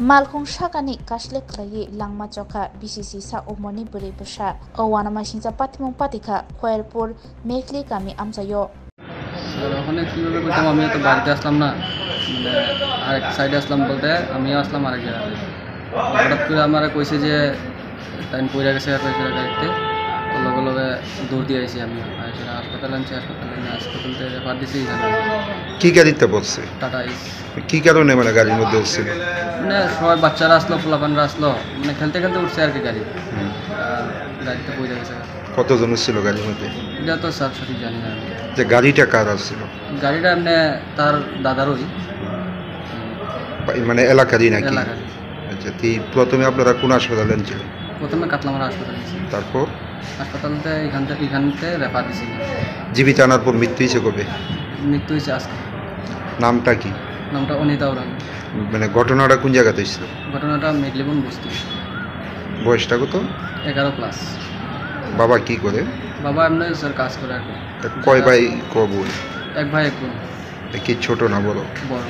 Malkhung Shakani Kashlek Layi Langma Choka BCC Sa Umoni Buri Busha Owana Mashinja Patimung Patika Khairpur Mekli Kami Amsayo ওখানে কীভাবে করতাম আমি তো বাড়িতে আসলাম না মানে আরেক সাইডে আসলাম বলতে আমিও আসলাম আরেক জায়গায় হঠাৎ করে আমার কইছে যে টাইম পড়ে গেছে গাড়িতে তো লগে লগে দৌড় দিয়ে আইসি আমি হাসপাতালে আনছি হাসপাতালতে রেফার দিয়েছি এখানে। কি গাড়িতে বসছে? Tata S. কি কারণে মানে গাড়ির মধ্যে উঠছিল? মানে সবাই বাচ্চারা আসলো পোলাপানরা আসলো মানে খেলতে খেলতে উঠছে আর কি গাড়ি আর গাড়িতে পড়ে গেছে। কতজন ছিল গাড়ির মধ্যে? এটা তো স্যার সঠিক জানি না আমি। যে গাড়িটা কার আসছিল? গাড়িটা এমনি তার দাদারই মানে এলাকারই নাকি? এলাকার। আচ্ছা, প্রথমে আপনারা কোন হাসপাতালে ছিলেন? প্রথমে কাতলামারা হাসপাতালে ছিল, তারপর হাসপাতালতে এখানতে রেফার দিয়েছিল। জীবিত আনার পর মৃত্যু হয়েছে কবে? মৃত্যু হয়েছে আজকে। নামটা কি? নামটা অনিতা ওরাং। মানে ঘটনাটা কোন জায়গাতে হয়েছিল? ঘটনাটা মেঘলিবন বস্তি। বয়সটা কত? 11+। বাবা কি করে? বাবা এমনি স্যার কাজ করে আর কি। কয় ভাই ক বোন? এক ভাই এক বোন। কি ছোট না বড়? বড়।